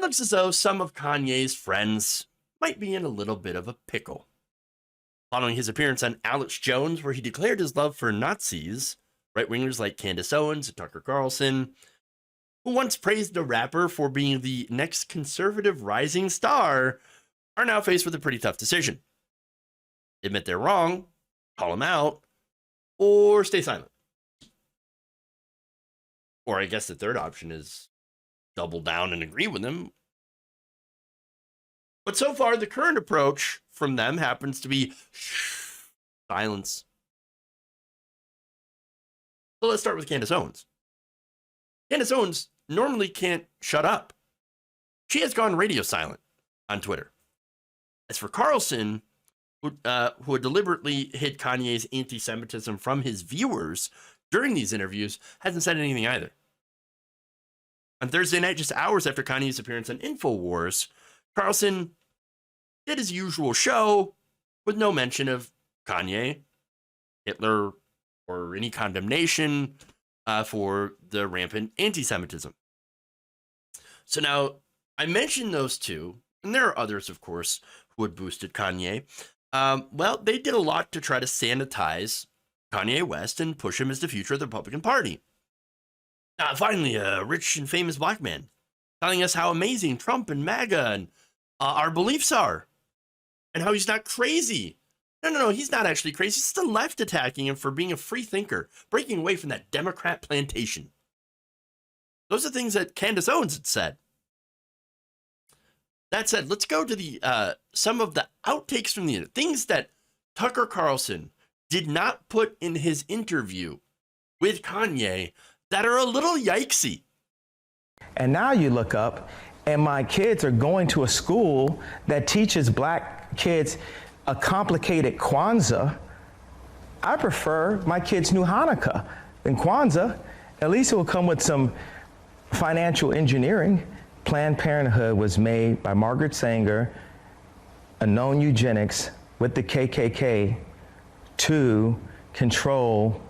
It looks as though some of Kanye's friends might be in a little bit of a pickle. Following his appearance on Alex Jones, where he declared his love for Nazis, right-wingers like Candace Owens and Tucker Carlson, who once praised a rapper for being the next conservative rising star, are now faced with a pretty tough decision. Admit they're wrong, call them out, or stay silent. Or I guess the third option is double down and agree with them. But so far, the current approach from them happens to be silence. So let's start with Candace Owens. Candace Owens normally can't shut up. She has gone radio silent on Twitter. As for Carlson, who had deliberately hid Kanye's anti-Semitism from his viewers during these interviews, hasn't said anything either. On Thursday night, just hours after Kanye's appearance on InfoWars, Carlson did his usual show with no mention of Kanye, Hitler, or any condemnation for the rampant anti-Semitism. So now, I mentioned those two, and there are others, of course, who had boosted Kanye. Well, they did a lot to try to sanitize Kanye West and push him as the future of the Republican Party. Finally, a rich and famous black man telling us how amazing Trump and MAGA and our beliefs are, and how he's not crazy. No, he's not actually crazy. It's the left attacking him for being a free thinker, breaking away from that Democrat plantation. Those are things that Candace Owens had said. That said, let's go to the some of the outtakes from the interview, things that Tucker Carlson did not put in his interview with Kanye that are a little yikesy. And now you look up, and my kids are going to a school that teaches black kids a complicated Kwanzaa. I prefer my kids knew Hanukkah than Kwanzaa. At least it will come with some financial engineering. Planned Parenthood was made by Margaret Sanger, a known eugenics, with the KKK to control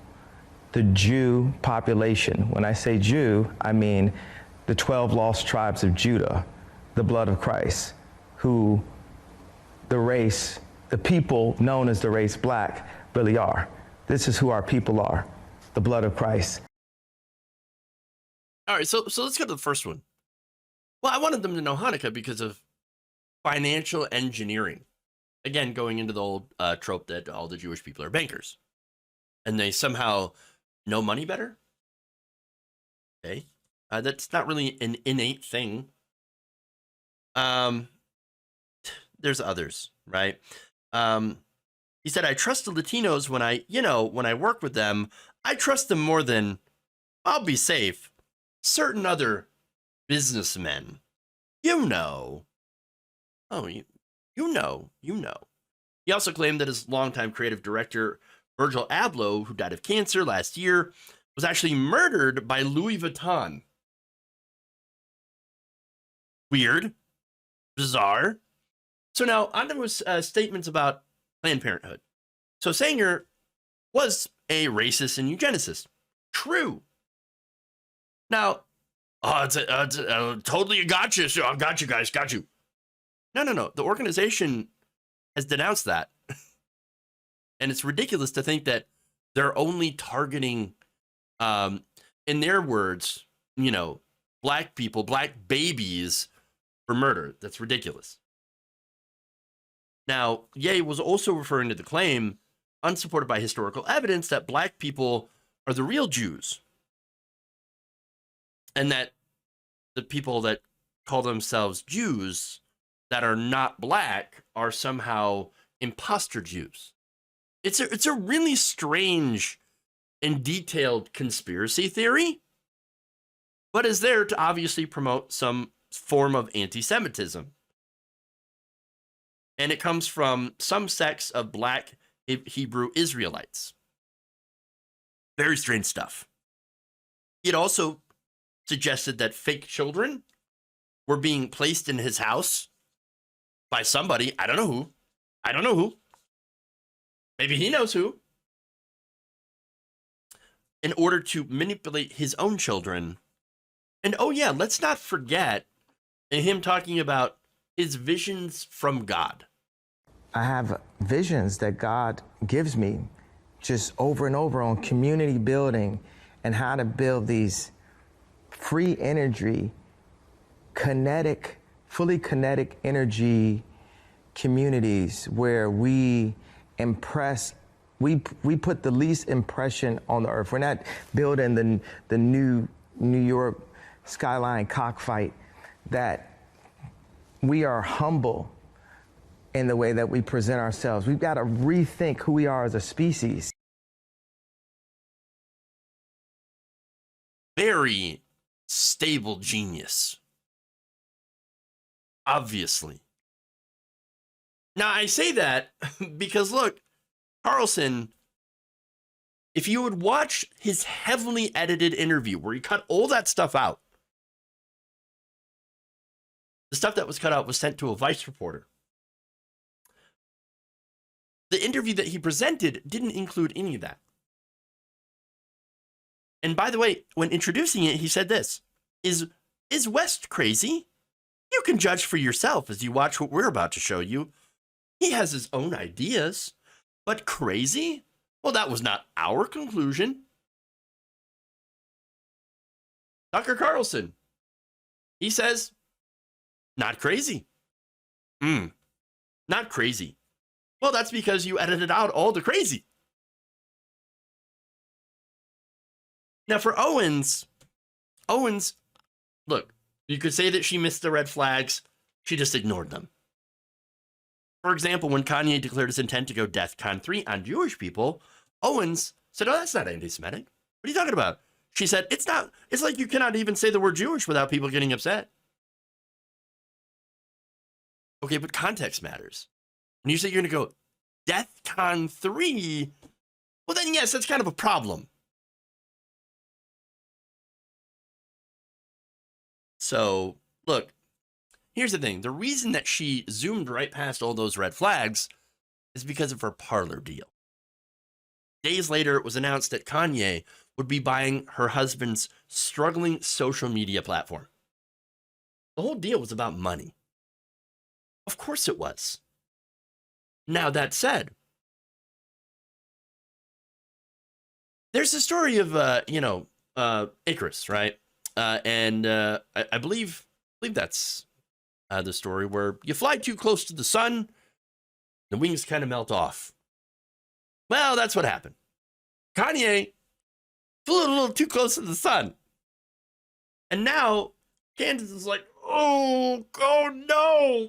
the Jew population. When I say Jew, I mean the 12 lost tribes of Judah, the blood of Christ, who the people known as the race black really are. This is who our people are, the blood of Christ. All right, so let's go to the first one. Well, I wanted them to know Hanukkah because of financial engineering. Again, going into the old trope that all the Jewish people are bankers. And they somehow know money better? Okay. That's not really an innate thing. There's others, right? He said, I trust the Latinos when I work with them. I trust them more than, I'll be safe, certain other businessmen. You know. Oh, you know. He also claimed that his longtime creative director, Virgil Abloh, who died of cancer last year, was actually murdered by Louis Vuitton. Weird. Bizarre. So now, on to his statements about Planned Parenthood. So Sanger was a racist and eugenicist. True. Now, it's totally a gotcha. So, got you guys, got you. No. The organization has denounced that. And it's ridiculous to think that they're only targeting, in their words, black people, black babies for murder. That's ridiculous. Now, Ye was also referring to the claim, unsupported by historical evidence, that black people are the real Jews. And that the people that call themselves Jews that are not black are somehow imposter Jews. It's a really strange and detailed conspiracy theory, but is there to obviously promote some form of anti-Semitism. And it comes from some sects of black Hebrew Israelites. Very strange stuff. It also suggested that fake children were being placed in his house by somebody. I don't know who. Maybe he knows who. In order to manipulate his own children. And oh yeah, let's not forget and him talking about his visions from God. I have visions that God gives me just over and over on community building and how to build these free energy, fully kinetic energy communities where we impress, we put the least impression on the earth. We're not building the new New York skyline cockfight, that we are humble in the way that we present ourselves. We've got to rethink who we are as a species. Very stable genius. Obviously. Now, I say that because, look, Carlson, if you would watch his heavily edited interview where he cut all that stuff out, the stuff that was cut out was sent to a Vice reporter. The interview that he presented didn't include any of that. And by the way, when introducing it, he said this, is West crazy? You can judge for yourself as you watch what we're about to show you. He has his own ideas, but crazy? Well, that was not our conclusion. Tucker Carlson, he says, not crazy. Not crazy. Well, that's because you edited out all the crazy. Now for Owens, look, you could say that she missed the red flags. She just ignored them. For example, when Kanye declared his intent to go DEFCON 3 on Jewish people, Owens said, oh, that's not anti-Semitic. What are you talking about? She said, it's not. It's like you cannot even say the word Jewish without people getting upset. Okay, but context matters. When you say you're going to go DEFCON 3, well then yes, that's kind of a problem. So, look, here's the thing. The reason that she zoomed right past all those red flags is because of her Parler deal. Days later, it was announced that Kanye would be buying her husband's struggling social media platform. The whole deal was about money. Of course it was. Now, that said, there's a story of, Icarus, right? I believe that's the story where you fly too close to the sun, the wings kind of melt off. Well, that's what happened. Kanye flew a little too close to the sun. And now Candace is like, oh no.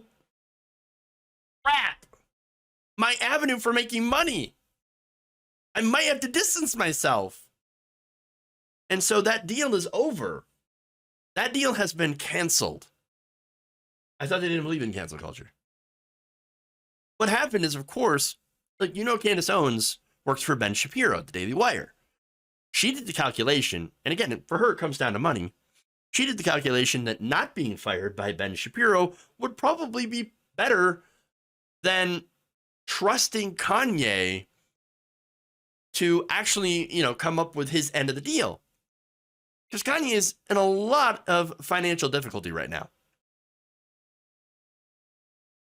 Crap. My avenue for making money. I might have to distance myself. And so that deal is over. That deal has been canceled. I thought they didn't believe in cancel culture. What happened is, of course, Candace Owens works for Ben Shapiro at the Daily Wire. She did the calculation, and again, for her, it comes down to money. She did the calculation that not being fired by Ben Shapiro would probably be better than trusting Kanye to actually, come up with his end of the deal. Because Kanye is in a lot of financial difficulty right now.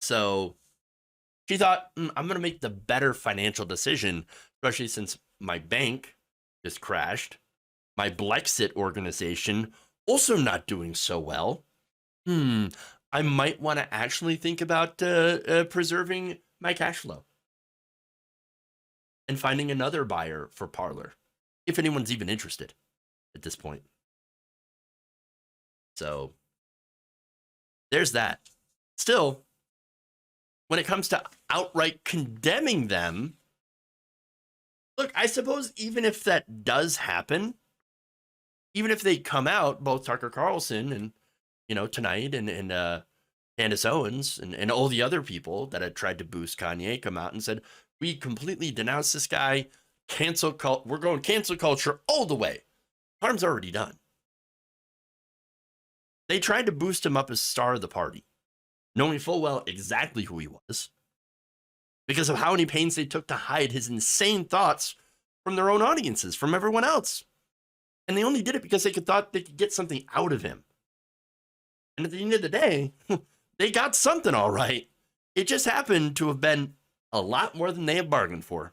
So she thought, I'm going to make the better financial decision, especially since my bank just crashed. My Blexit organization also not doing so well. I might want to actually think about preserving my cash flow and finding another buyer for Parler, if anyone's even interested at this point. So there's that. Still, when it comes to outright condemning them, look, I suppose even if that does happen, even if they come out, both Tucker Carlson and, tonight and Candace Owens and all the other people that had tried to boost Kanye come out and said, we completely denounce this guy, we're going cancel culture all the way. Harm's already done. They tried to boost him up as star of the party, knowing full well exactly who he was, because of how many pains they took to hide his insane thoughts from their own audiences, from everyone else. And they only did it because they thought they could get something out of him. And at the end of the day, they got something all right. It just happened to have been a lot more than they had bargained for.